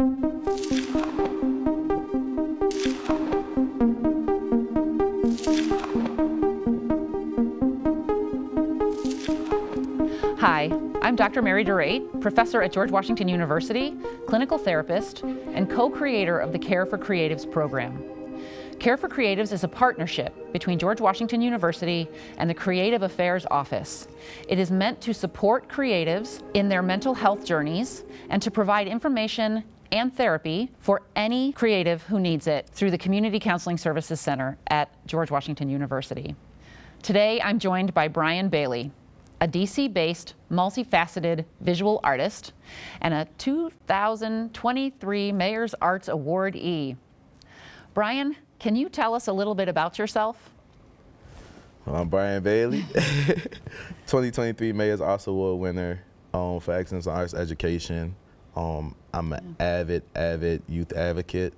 Hi, I'm Dr. Mary DeReadt, professor at George Washington University, clinical therapist, and co-creator of the Care for Creatives program. Care for Creatives is a partnership between George Washington University and the Creative Affairs Office. It is meant to support creatives in their mental health journeys and to provide information and therapy for any creative who needs it through the Community Counseling Services Center at George Washington University. Today, I'm joined by Brian Bailey, a DC-based, multifaceted visual artist and a 2023 Mayor's Arts awardee. Brian, can you tell us a little bit about yourself? Well, I'm Brian Bailey, 2023 Mayor's Arts Award winner for excellence in arts education. I'm an avid youth advocate.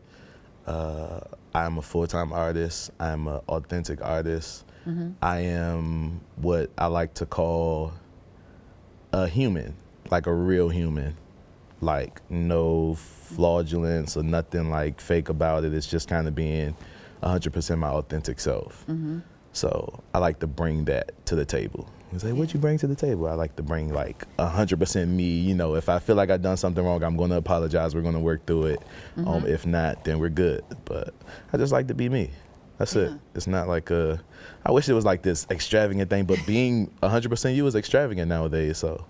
I'm a full-time artist. I'm an authentic artist. Mm-hmm. I am what I like to call a human, like a real human. Like no fraudulence or nothing like fake about it. It's just kind of being 100% my authentic self. Mm-hmm. So I like to bring that to the table. It's like, what you bring to the table? I like to bring like 100% me. You know, if I feel like I've done something wrong, I'm going to apologize. We're going to work through it. Mm-hmm. If not, then we're good. But I just like to be me. That's it. It's not like I wish it was like this extravagant thing, but being 100% you is extravagant nowadays, so.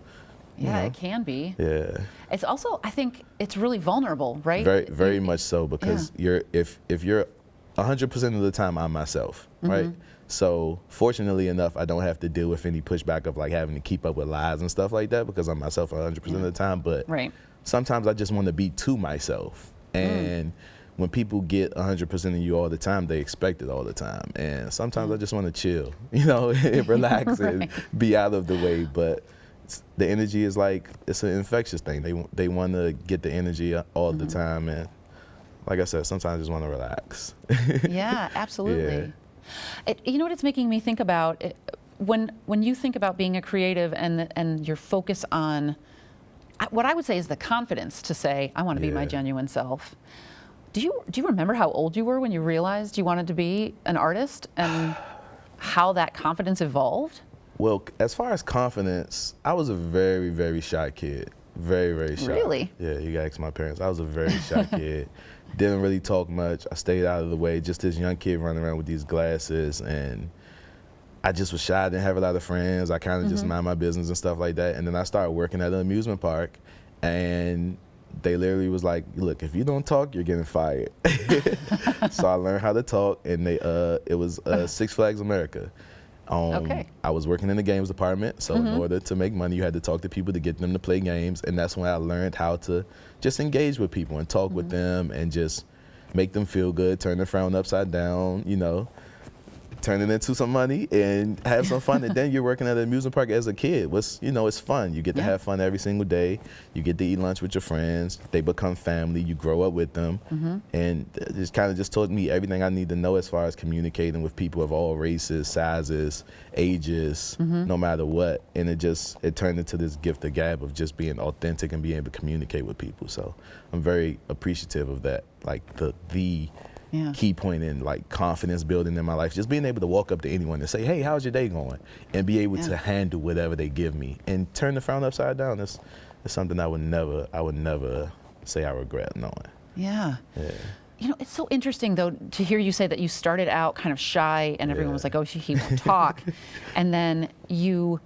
Yeah, it can be. Yeah. It's also, I think, it's really vulnerable, right? Very much so, because if you're 100% of the time, I'm myself, mm-hmm. right? So fortunately enough, I don't have to deal with any pushback of like having to keep up with lies and stuff like that because I'm myself 100% of the time. But sometimes I just want to be to myself, and when people get 100% of you all the time, they expect it all the time. And sometimes I just want to chill, you know, and relax and be out of the way. But the energy is like, it's an infectious thing. They want to get the energy all the time. And like I said, sometimes I just want to relax. Yeah, absolutely. Yeah. You know what it's making me think about? When you think about being a creative and your focus on, what I would say is the confidence to say, I want to be my genuine self. Do you remember how old you were when you realized you wanted to be an artist and how that confidence evolved? Well, as far as confidence, I was a very, very shy kid. Very shy. Really? Yeah, you gotta ask my parents. I was a very shy kid. Didn't really talk much. I stayed out of the way. Just this young kid running around with these glasses, and I just was shy. I didn't have a lot of friends. I kind of just mind my business and stuff like that. And then I started working at an amusement park, and they literally was like, look, if you don't talk, you're getting fired. So I learned how to talk, and it was Six Flags America. I was working in the games department, so in order to make money, you had to talk to people to get them to play games, and that's when I learned how to just engage with people and talk with them and just make them feel good, turn their frown upside down, you know, turn it into some money and have some fun. And then you're working at an amusement park as a kid. It's fun. You get to have fun every single day. You get to eat lunch with your friends. They become family. You grow up with them. And it kind of just taught me everything I need to know as far as communicating with people of all races, sizes, ages, no matter what. And it turned into this gift of gab of just being authentic and being able to communicate with people. So I'm very appreciative of that, like the key point in like confidence building in my life, just being able to walk up to anyone and say, hey, how's your day going? And be able to handle whatever they give me and turn the frown upside down. It's something I would never say I regret knowing. Yeah. You know, it's so interesting though to hear you say that you started out kind of shy and everyone was like, oh, he won't talk. And then do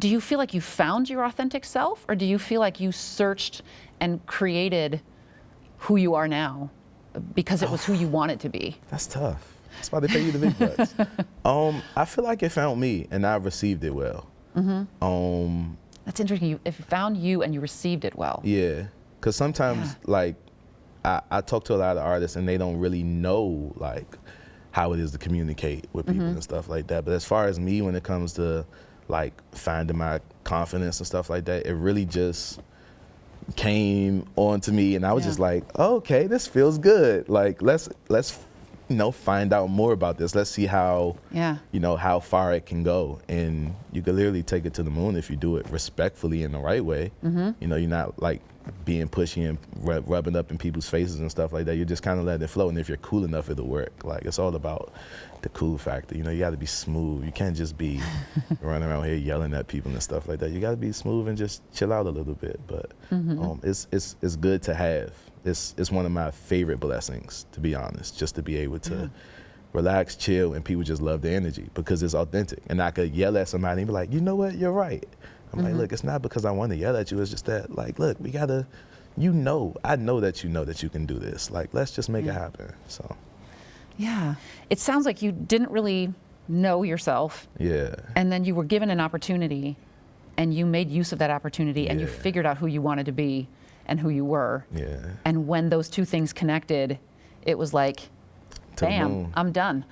you feel like you found your authentic self, or do you feel like you searched and created who you are now because it was who you wanted to be? That's tough. That's why they pay you the big bucks. I feel like it found me, and I received it well. That's interesting. It found you, and you received it well. Yeah, because sometimes, like, I talk to a lot of artists, and they don't really know, like, how it is to communicate with people and stuff like that. But as far as me, when it comes to, like, finding my confidence and stuff like that, it really just came on to me, and I was just like, oh, okay, this feels good. Like, let's find out more about this. Let's see how how far it can go. And you can literally take it to the moon if you do it respectfully in the right way. You know, you're not like being pushy and rubbing up in people's faces and stuff like that. You're just kind of letting it flow, and if you're cool enough, it'll work. Like, it's all about the cool factor. You know, you got to be smooth. You can't just be running around here yelling at people and stuff like that. You got to be smooth and just chill out a little bit. But it's good to have. It's one of my favorite blessings, to be honest, just to be able to relax, chill, and people just love the energy because it's authentic. And I could yell at somebody and be like, you know what, you're right. I'm like, look, it's not because I want to yell at you. It's just that, like, look, we gotta, I know that you can do this. Like, let's just make it happen. So. Yeah. It sounds like you didn't really know yourself. Yeah. And then you were given an opportunity, and you made use of that opportunity, and you figured out who you wanted to be and who you were. Yeah. And when those two things connected, it was like, bam, I'm done.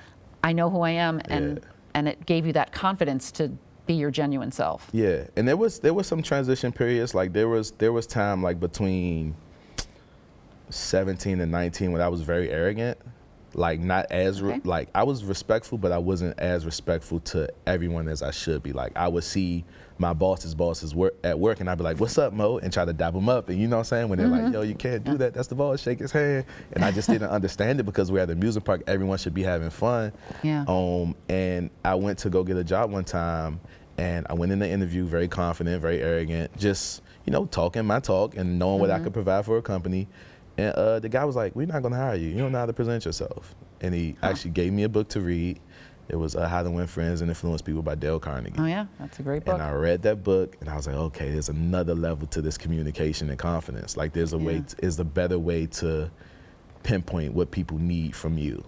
I know who I am, and it gave you that confidence to be your genuine self. Yeah, and there was some transition periods. Like there was time like between 17 and 19 when I was very arrogant. Like not as like I was respectful, but I wasn't as respectful to everyone as I should be. Like I would see my bosses at work, and I'd be like, "What's up, Mo?" and try to dap them up. And you know what I'm saying? When they're like, "Yo, you can't do that. That's the boss. Shake his hand." And I just didn't understand it because we're at the amusement park. Everyone should be having fun. Yeah. And I went to go get a job one time, and I went in the interview very confident, very arrogant, just talking my talk and knowing what I could provide for a company. And the guy was like, "We're not going to hire you. You don't know how to present yourself." And he actually gave me a book to read. It was How to Win Friends and Influence People by Dale Carnegie. Oh, yeah. That's a great book. And I read that book, and I was like, okay, there's another level to this communication and confidence. Like, there's a better way to pinpoint what people need from you.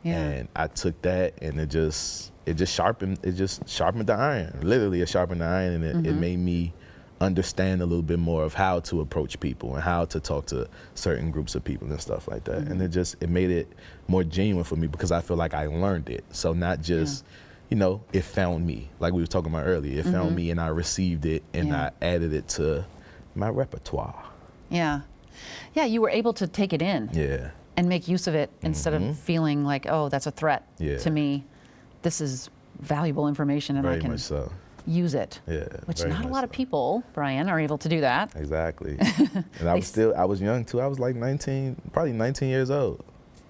Yeah. And I took that, and it just sharpened the iron. Literally, it sharpened the iron, and it made me understand a little bit more of how to approach people and how to talk to certain groups of people and stuff like that. And it made it more genuine for me because I feel like I learned it. So not just, it found me, like we were talking about earlier. It found me, and I received it, and I added it to my repertoire. Yeah. Yeah, you were able to take it in. Yeah. And make use of it instead of feeling like, oh, that's a threat to me. This is valuable information, and Very I can much so. use it. Yeah, which not a lot of people, Brian, are able to do that. Exactly. And I was young too. I was like 19, probably 19 years old.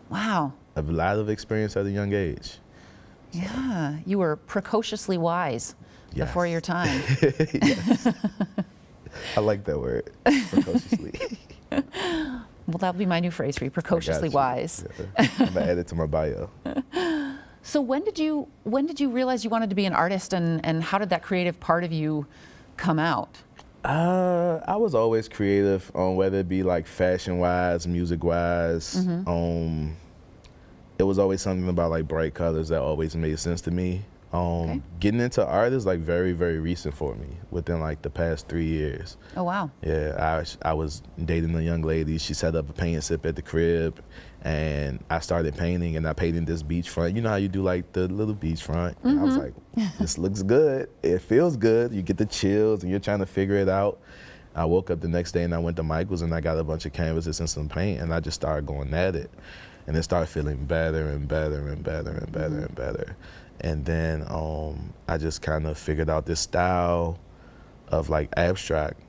Wow. A lot of experience at a young age. So. Yeah, you were precociously wise before your time. Yes. I like that word, precociously. Well, that'll be my new phrase for you, precociously wise. Yeah. I'm gonna add it to my bio. So when did you realize you wanted to be an artist, and how did that creative part of you come out? I was always creative, whether it be like fashion-wise, music-wise. It was always something about like bright colors that always made sense to me. Getting into art is like very, very recent for me, within like the past 3 years. Oh, wow. Yeah, I was dating a young lady. She set up a paint and sip at the crib, and I started painting, and I painted this beachfront. You know how you do like the little beachfront? And I was like, this looks good. It feels good. You get the chills, and you're trying to figure it out. I woke up the next day, and I went to Michael's, and I got a bunch of canvases and some paint, and I just started going at it. And it started feeling better and better and better and better and better. And then I just kind of figured out this style of like abstract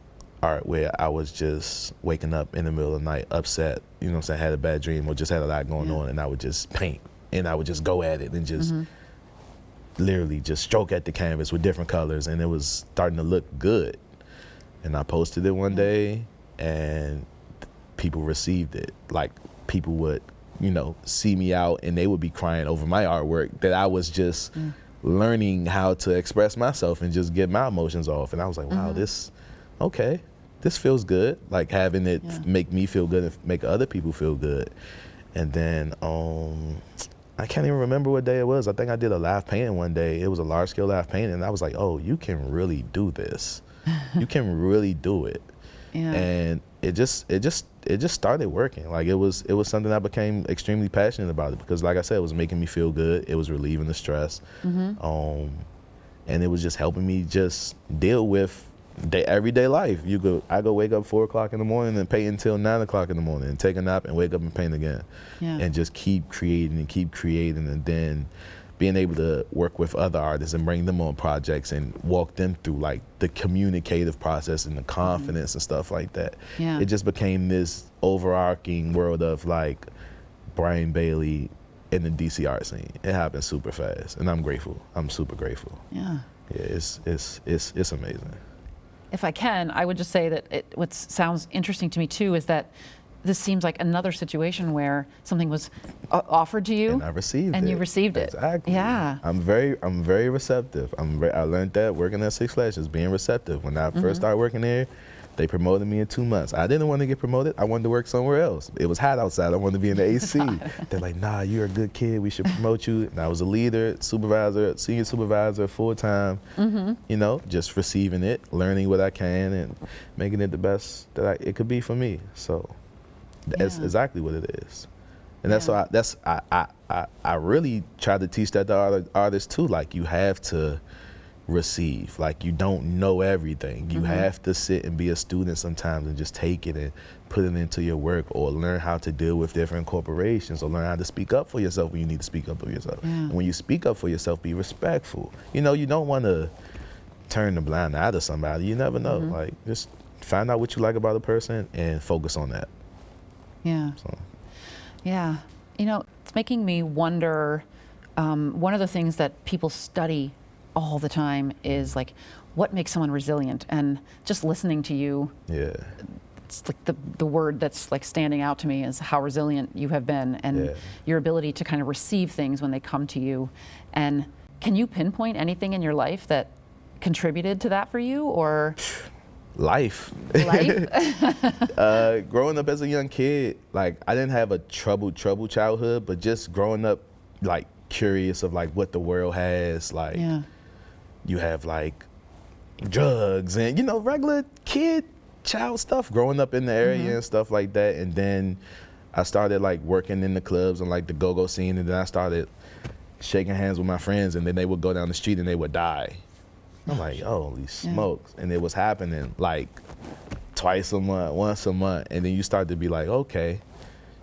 art where I was just waking up in the middle of the night upset, you know what I'm saying, had a bad dream or just had a lot going on, and I would just paint, and I would just go at it and just literally just stroke at the canvas with different colors, and it was starting to look good. And I posted it one day, and people received it. Like, people would see me out, and they would be crying over my artwork that I was just learning how to express myself and just get my emotions off. And I was like, wow, this feels good. Like, having it make me feel good and make other people feel good. And then I can't even remember what day it was. I think I did a live painting one day. It was a large scale live painting, and I was like, oh, you can really do this. You can really do it. Yeah. And it just started working. Like, it was something I became extremely passionate about it, because like I said, it was making me feel good. It was relieving the stress. And it was just helping me just deal with everyday life. I go wake up 4 o'clock in the morning and paint until 9 o'clock in the morning, and take a nap and wake up and paint again. And just keep creating, and then being able to work with other artists and bring them on projects and walk them through like the communicative process and the confidence and stuff like that. Yeah. It just became this overarching world of like Brian Bailey in the DC art scene. It happened super fast, and I'm grateful. I'm super grateful. Yeah. Yeah, it's amazing. If I can, I would just say that what sounds interesting to me too is that this seems like another situation where something was offered to you, And I received it. and you received it. Exactly. Yeah. I'm very receptive. I learned that working at Six Flags is being receptive. When I first started working there, they promoted me in 2 months. I didn't want to get promoted. I wanted to work somewhere else. It was hot outside. I wanted to be in the AC. They're like, nah, you're a good kid. We should promote you. And I was a leader, supervisor, senior supervisor, full-time, you know, just receiving it, learning what I can, and making it the best that it could be for me. So that's exactly what it is. And that's why I really try to teach that to other artists too. Like, you have to receive. Like, you don't know everything. You have to sit and be a student sometimes and just take it and put it into your work, or learn how to deal with different corporations, or learn how to speak up for yourself when you need to speak up for yourself. And when you speak up for yourself, be respectful. You know, you don't want to turn the blind eye to somebody. You never know. Like, just find out what you like about a person and focus on that. Yeah. So. Yeah. You know, it's making me wonder, one of the things that people study all the time is like, what makes someone resilient? And just listening to you, it's like the word that's like standing out to me is how resilient you have been, and your ability to kind of receive things when they come to you. And can you pinpoint anything in your life that contributed to that for you, or? Life. Growing up as a young kid, like, I didn't have a troubled childhood, but just growing up like curious of like what the world has, like you have like drugs and, you know, regular child stuff growing up in the area and stuff like that. And then I started like working in the clubs and like the go-go scene, and then I started shaking hands with my friends, and then they would go down the street and they would die. I'm like, holy smokes. And it was happening like twice a month, once a month. And then you start to be like, okay,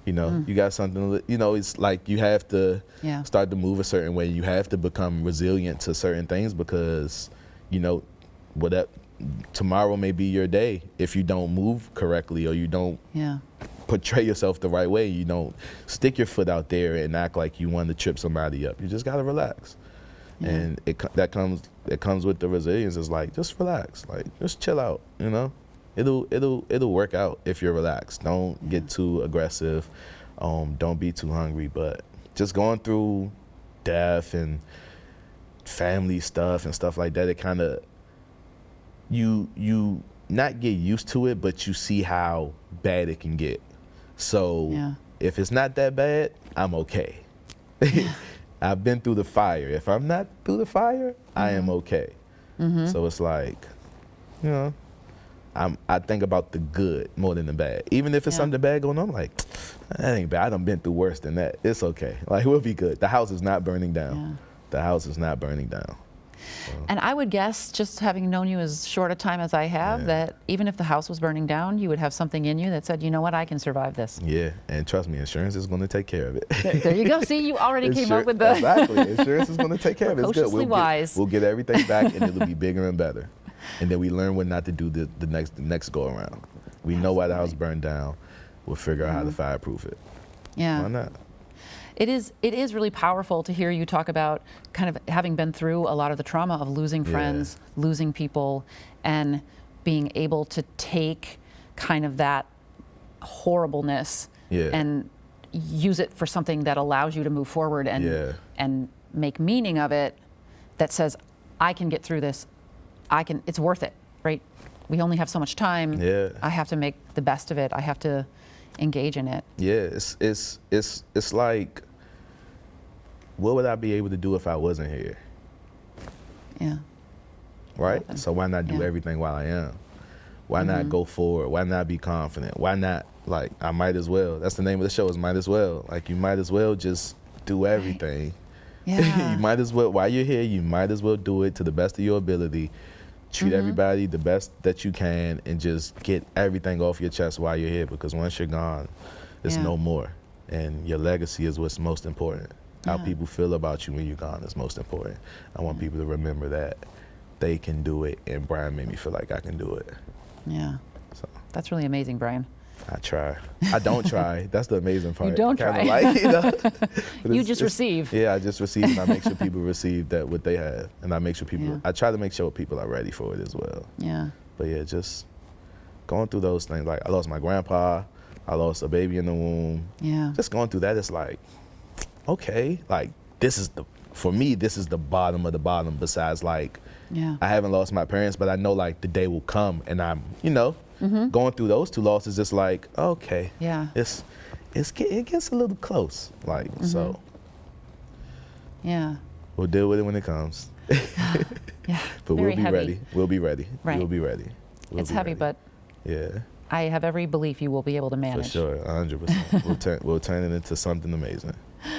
you know, you got something, you know, it's like you have to start to move a certain way. You have to become resilient to certain things, because, you know, tomorrow may be your day if you don't move correctly, or you don't portray yourself the right way. You don't stick your foot out there and act like you want to trip somebody up. You just got to relax. And it comes with the resilience. It's like, just relax, like, just chill out, you know. It'll work out if you're relaxed. Don't get too aggressive. Don't be too hungry. But just going through death and family stuff and stuff like that, it kind of, you not get used to it, but you see how bad it can get. So if it's not that bad, I'm okay. I've been through the fire. If I'm not through the fire, I am okay. So it's like, you know, I think about the good more than the bad. Even if it's something bad going on, I'm like, that ain't bad. I done been through worse than that. It's okay. Like, we'll be good. The house is not burning down. The house is not burning down. So. And I would guess, just having known you as short a time as I have, that even if the house was burning down, you would have something in you that said, you know what, I can survive this. Yeah, and trust me, insurance is going to take care of it. There you go. See, you already came up with the... Exactly. Insurance is going to take care of it. It's good. Wise. We'll get everything back, and it'll be bigger and better. And then we learn what not to do the next go around. We know why the house burned down. We'll figure out how to fireproof it. Yeah. Why not? It is really powerful to hear you talk about kind of having been through a lot of the trauma of losing friends, losing people, and being able to take kind of that horribleness and use it for something that allows you to move forward and make meaning of it, that says, I can get through this. It's worth it, right? We only have so much time. I have to make the best of it. I have to engage in it. Yeah, it's like, what would I be able to do if I wasn't here? Yeah. Right? So why not do everything while I am? Why not go forward? Why not be confident? Why not, like, I might as well. That's the name of the show, is might as well. Like, you might as well just do everything. Yeah. You might as well, while you're here, you might as well do it to the best of your ability. Treat everybody the best that you can, and just get everything off your chest while you're here, because once you're gone, it's no more. And your legacy is what's most important. How people feel about you when you're gone is most important. I want people to remember that they can do it, and Brian made me feel like I can do it. Yeah. So That's really amazing, Brian. I try. I don't try. That's the amazing part. You don't Kinda try. Like, you know? But You just receive. Yeah, I just receive, and I make sure people receive that what they have, and I make sure people. Yeah. I try to make sure people are ready for it as well. Yeah. But yeah, just going through those things. Like I lost my grandpa. I lost a baby in the womb. Yeah. Just going through that, it's like, okay, like for me, this is the bottom of the bottom. Besides, like, Yeah. I haven't lost my parents, but I know like the day will come, and I'm, going through those two losses. It's like, okay, Yeah. it gets a little close, like so. Yeah. We'll deal with it when it comes. Yeah. But Very we'll be heavy. ready. We'll be ready. Right. We'll be ready. It's heavy, but yeah, I have every belief you will be able to for manage. sure, 100%. We'll turn it into something amazing.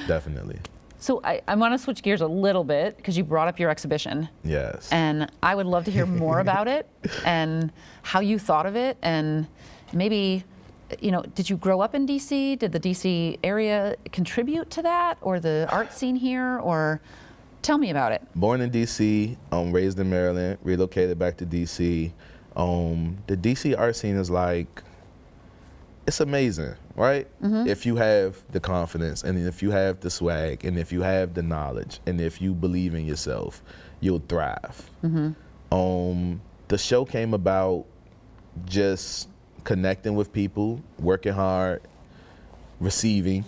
Definitely. So I want to switch gears a little bit because you brought up your exhibition. Yes. And I would love to hear more about it and how you thought of it, and maybe, did you grow up in DC? Did the DC area contribute to that, or the art scene here, or tell me about it. Born in DC, raised in Maryland, relocated back to DC. The DC art scene is like, it's amazing, right? If you have the confidence, and if you have the swag, and if you have the knowledge, and if you believe in yourself, you'll thrive. The show came about just connecting with people, working hard, receiving,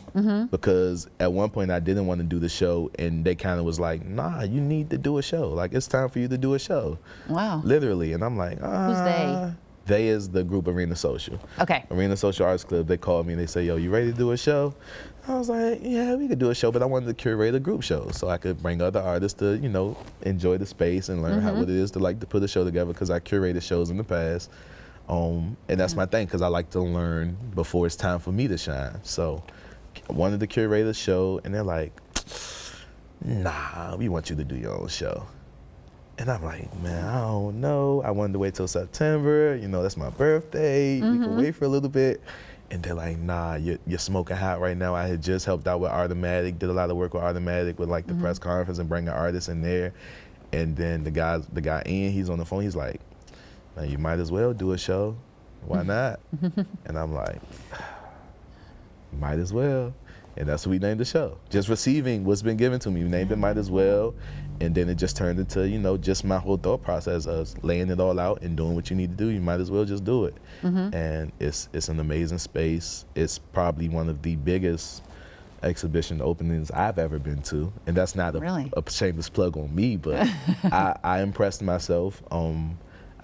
because at one point I didn't want to do the show, and they kind of was like, nah, you need to do a show. Like, it's time for you to do a show. Wow. Literally. And I'm like, Who's they? They is the group Arena Social. Okay. Arena Social Arts Club, they called me and they say, yo, you ready to do a show? I was like, yeah, we could do a show, but I wanted to curate a group show so I could bring other artists to, enjoy the space and learn what it is to like to put a show together, because I curated shows in the past. And that's my thing, because I like to learn before it's time for me to shine. So I wanted to curate a show, and they're like, nah, we want you to do your own show. And I'm like, man, I don't know. I wanted to wait till September. That's my birthday. We can wait for a little bit. And they're like, nah, you're smoking hot right now. I had just helped out with Artomatic, did a lot of work with Artomatic with like the press conference and bringing artists in there. And then the guy Ian, he's on the phone. He's like, man, you might as well do a show. Why not? And I'm like, might as well. And that's what we named the show. Just receiving what's been given to me. We named it Might As Well. And then it just turned into, just my whole thought process of laying it all out and doing what you need to do. You might as well just do it. And it's an amazing space. It's probably one of the biggest exhibition openings I've ever been to. And that's not a shameless plug on me, but I impressed myself.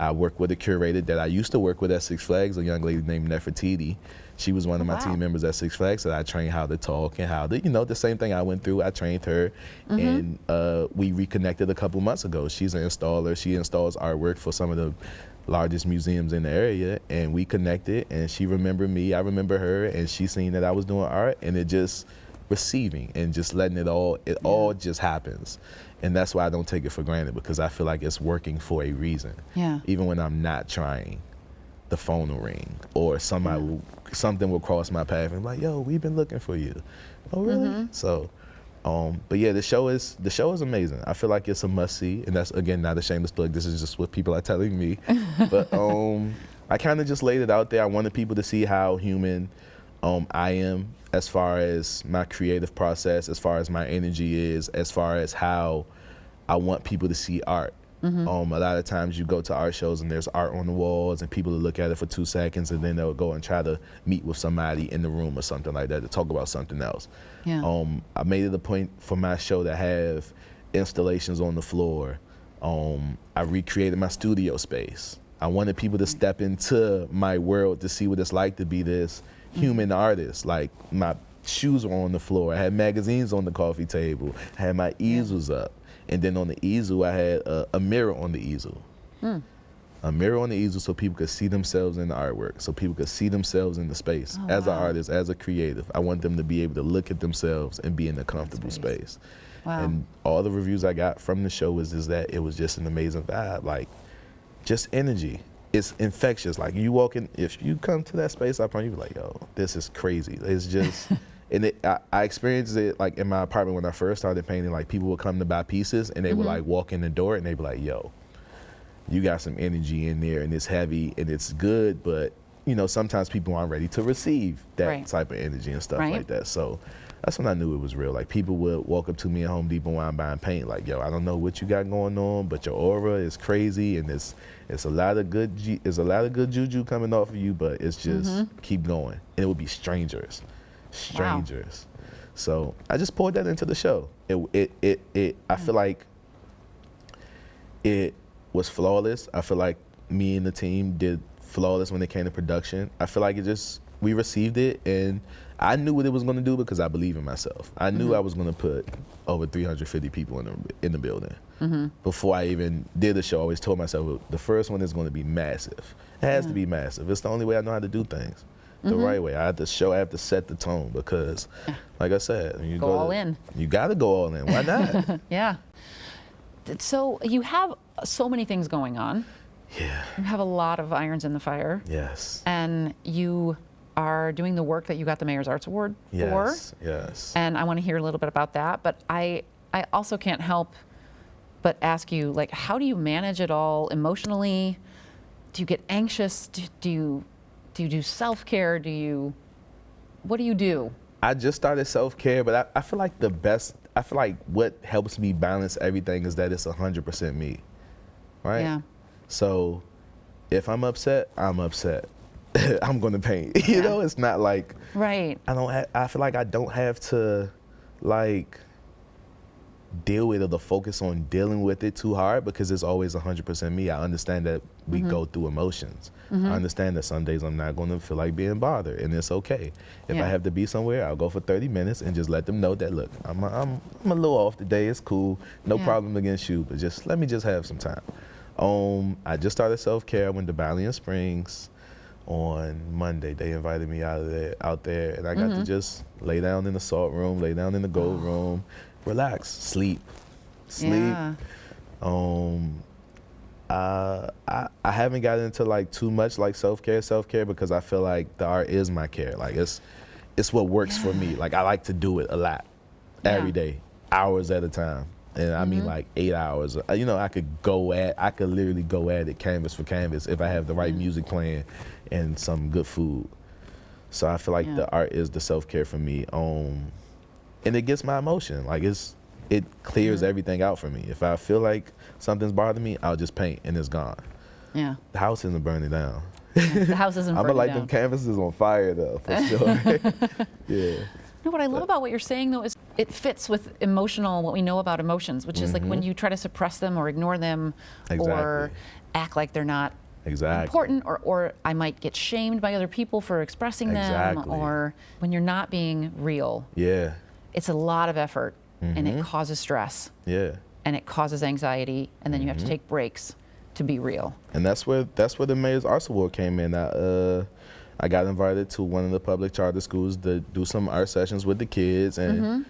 I work with a curator that I used to work with at Six Flags, a young lady named Nefertiti. She was one of my team members at Six Flags that I trained how to talk and how to, the same thing I went through, I trained her. And we reconnected a couple months ago. She's an installer. She installs artwork for some of the largest museums in the area. And we connected, and she remembered me, I remember her, and she seen that I was doing art, and it just receiving and just letting it all just happens. And that's why I don't take it for granted, because I feel like it's working for a reason. Yeah. Even when I'm not trying, the phone will ring, or something will cross my path and be like, yo, we've been looking for you. Oh, really? So, but yeah, the show is amazing. I feel like it's a must see, and that's, again, not a shameless plug. This is just what people are telling me. But I kind of just laid it out there. I wanted people to see how human I am, as far as my creative process, as far as my energy is, as far as how I want people to see art. A lot of times you go to art shows and there's art on the walls and people will look at it for 2 seconds and then they'll go and try to meet with somebody in the room or something like that to talk about something else. Yeah. I made it a point for my show to have installations on the floor. I recreated my studio space. I wanted people to step into my world to see what it's like to be this human artist. Like, my shoes were on the floor. I had magazines on the coffee table. I had my easels up. And then on the easel, I had a mirror on the easel. A mirror on the easel so people could see themselves in the artwork, so people could see themselves in the space. As an artist, as a creative, I want them to be able to look at themselves and be in a comfortable space. Wow. And all the reviews I got from the show is that it was just an amazing vibe. Like, just energy. It's infectious. Like, you walk in, if you come to that space, I promise you be like, yo, this is crazy. It's just, And I experienced it like in my apartment when I first started painting. Like people would come to buy pieces, and they would like walk in the door, and they'd be like, "Yo, you got some energy in there, and it's heavy, and it's good." But you know, sometimes people aren't ready to receive that type of energy and stuff like that. So that's when I knew it was real. Like people would walk up to me at Home Depot when I'm buying paint, like, "Yo, I don't know what you got going on, but your aura is crazy, and it's a lot of good juju coming off of you, but it's just keep going." And it would be strangers. So I just poured that into the show. I feel like it was flawless. I feel like me and the team did flawless when it came to production. I feel like we received it, and I knew what it was going to do because I believe in myself. I knew I was going to put over 350 people in the building. Before I even did the show, I always told myself the first one is going to be massive. It has to be massive. It's the only way I know how to do things. The right way. I have to set the tone because, like I said, you go all in. You got to go all in. Why not? Yeah. So you have so many things going on. Yeah. You have a lot of irons in the fire. Yes. And you are doing the work that you got the Mayor's Arts Award for. Yes. And I want to hear a little bit about that. But I also can't help but ask you, like, how do you manage it all emotionally? Do you get anxious? Do you do self-care? What do you do? I just started self-care, but I feel like what helps me balance everything is that it's 100% me, right? Yeah. So if I'm upset, I'm upset. I'm gonna paint. You know, it's not like I feel like I don't have to like deal with it or the focus on dealing with it too hard because it's always 100% me. I understand that we go through emotions. I understand that some days I'm not going to feel like being bothered, and it's okay. If I have to be somewhere, I'll go for 30 minutes and just let them know that, look, I'm a little off today. It's cool. No problem against you, but just let me just have some time. I just started self-care. I went to Balian Springs on Monday. They invited me out there, and I got to just lay down in the salt room, lay down in the gold room, relax, sleep. Yeah. I haven't gotten into like too much like self-care because I feel like the art is my care. Like it's what works for me. Like I like to do it a lot, every day, hours at a time. And I mean like 8 hours. You know, I could literally go at it canvas for canvas if I have the right music playing and some good food. So I feel like the art is the self-care for me. And it gets my emotion. Like it clears everything out for me. If I feel like something's bothering me, I'll just paint and it's gone. Yeah. The house isn't burning down. The house isn't burning down. I'm gonna light them canvases on fire though, for sure. Yeah. No, what I love about what you're saying though is it fits with what we know about emotions, which is like when you try to suppress them or ignore them or act like they're not important, or I might get shamed by other people for expressing them, or when you're not being real. Yeah. It's a lot of effort and it causes stress. Yeah. And it causes anxiety, and then you have to take breaks to be real. And that's where the Mayor's Arts Award came in. I got invited to one of the public charter schools to do some art sessions with the kids, and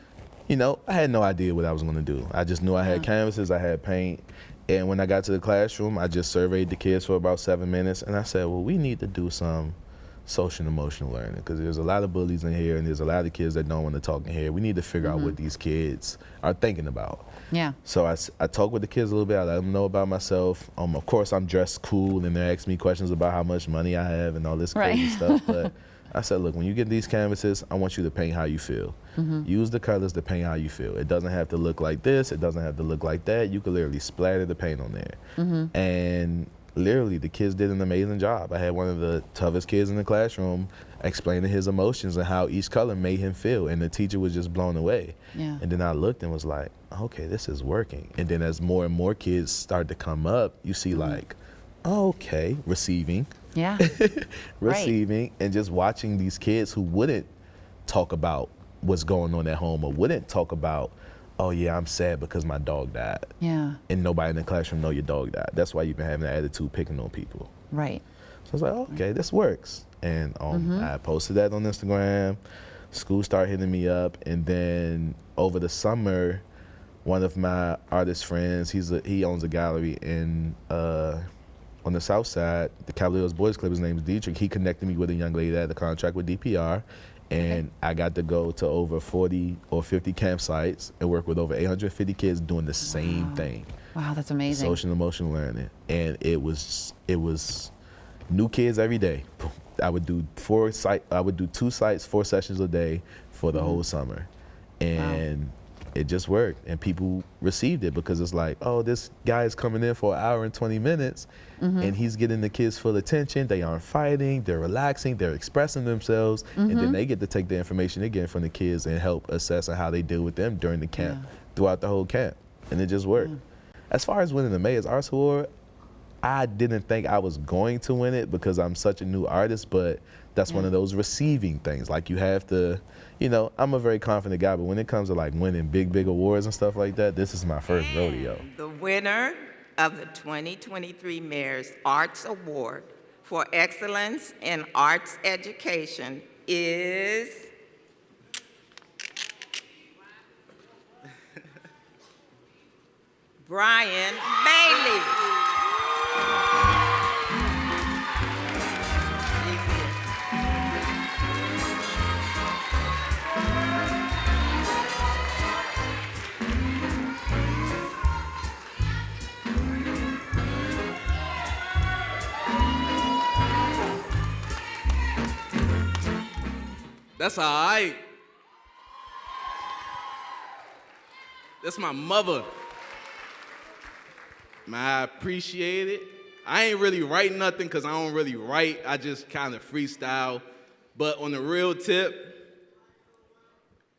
you know, I had no idea what I was going to do. I just knew I had canvases, I had paint, and when I got to the classroom, I just surveyed the kids for about 7 minutes, and I said, well, we need to do some social and emotional learning because there's a lot of bullies in here and there's a lot of kids that don't want to talk in here. We need to figure out what these kids are thinking about. Yeah. So I talked with the kids a little bit. I let them know about myself. Of course, I'm dressed cool, and they ask me questions about how much money I have and all this crazy stuff. But I said, look, when you get these canvases, I want you to paint how you feel. Use the colors to paint how you feel. It doesn't have to look like this. It doesn't have to look like that. You could literally splatter the paint on there. And literally, the kids did an amazing job. I had one of the toughest kids in the classroom explaining his emotions and how each color made him feel, and the teacher was just blown away. Yeah. And then I looked and was like, okay, this is working. And then as more and more kids start to come up, you see like, okay, receiving. Yeah. Receiving, and just watching these kids who wouldn't talk about what's going on at home or wouldn't talk about, oh yeah, I'm sad because my dog died. Yeah. And nobody in the classroom know your dog died. That's why you've been having that attitude picking on people. Right. So I was like, okay, this works. And I posted that on Instagram. School started hitting me up, and then over the summer, one of my artist friends, he owns a gallery in on the south side, the Caballeros Boys Club. His name is Dietrich. He connected me with a young lady that had a contract with DPR, And I got to go to over 40 or 50 campsites and work with over 850 kids doing the same thing. Wow, that's amazing. Social and emotional learning. And it was new kids every day. I would do 2 sites, 4 sessions a day for the whole summer. And it just worked. And people received it because it's like, oh, this guy is coming in for an hour and 20 minutes and he's getting the kids full attention. They aren't fighting, they're relaxing, they're expressing themselves, and then they get to take the information they get from the kids and help assess on how they deal with them during the camp, throughout the whole camp. And it just worked. As far as winning the Mayor's Arts Award, I didn't think I was going to win it because I'm such a new artist, but that's one of those receiving things. Like, you have to, you know, I'm a very confident guy, but when it comes to like winning big awards and stuff like that, this is my first rodeo. The winner of the 2023 Mayor's Arts Award for Excellence in Arts Education is Brian Bailey. That's all right. That's my mother. Man, I appreciate it. I ain't really write nothing because I don't really write. I just kind of freestyle. But on the real tip,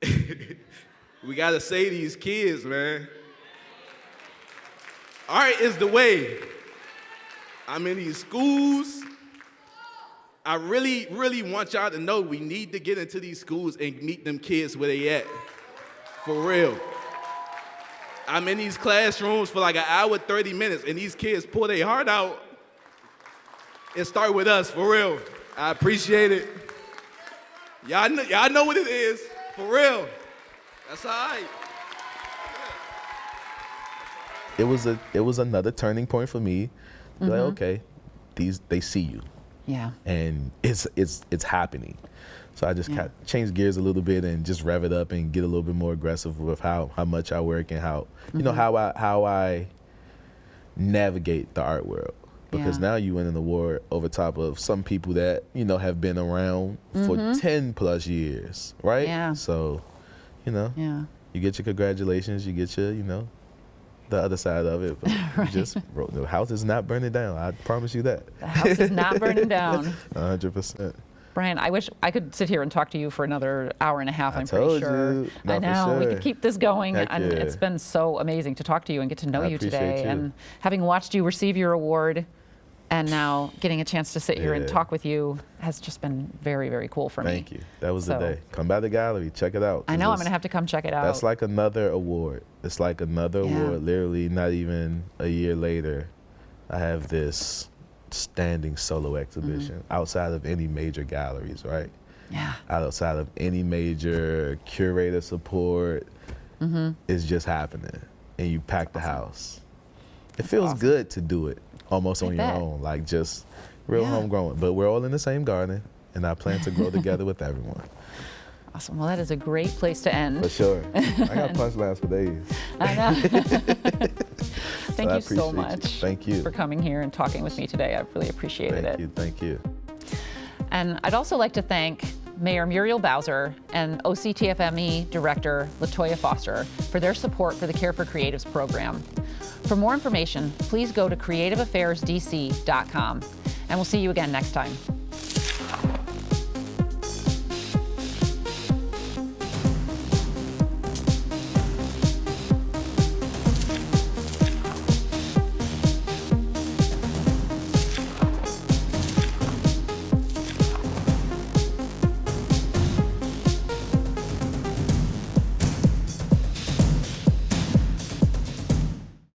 we got to say these kids, man. Art is the way. I'm in these schools. I really want y'all to know we need to get into these schools and meet them kids where they at. For real. I'm in these classrooms for like an hour, 30 minutes, and these kids pull their heart out and start with us, for real. I appreciate it. Y'all know what it is, for real. That's all right. It was another turning point for me. Like, okay, they see you. Yeah. And it's happening. So I just kind of changed gears a little bit and just rev it up and get a little bit more aggressive with how much I work and how you know how I navigate the art world. Because now you win an award over top of some people that, you know, have been around for 10 plus years, right? Yeah. So, you know, you get your congratulations, you get your, you know, the other side of it. But the house is not burning down. I promise you that. The house is not burning down. 100%. Brian, I wish I could sit here and talk to you for another hour and a half, I'm pretty told sure. you. No, I know, for we sure. could keep this going. Heck And yeah. it's been so amazing to talk to you and get to know I you appreciate today. you. And having watched you receive your award and now getting a chance to sit here and Yeah. talk with you has just been very, very cool for me. Thank you. That was So- the day. Come by the gallery, check it out. I know, I'm It's- going to have to come check it out. That's like another award. It's like another award. Literally, not even a year later, I have this standing solo exhibition outside of any major galleries, right? Yeah. Outside of any major curator support, it's just happening. And you pack the house. It feels good to do it almost on your bet. own, like just real Yeah. homegrown. But we're all in the same garden, and I plan to grow together with everyone. Awesome. Well, that is a great place to end. For sure. I got punchlines for days. I know. Thank I you so appreciate you. much Thank you. for coming here and talking with me today. I've really appreciated it. Thank you. And I'd also like to thank Mayor Muriel Bowser and OCTFME Director LaToya Foster for their support for the Care for Creatives program. For more information, please go to creativeaffairsdc.com. And we'll see you again next time.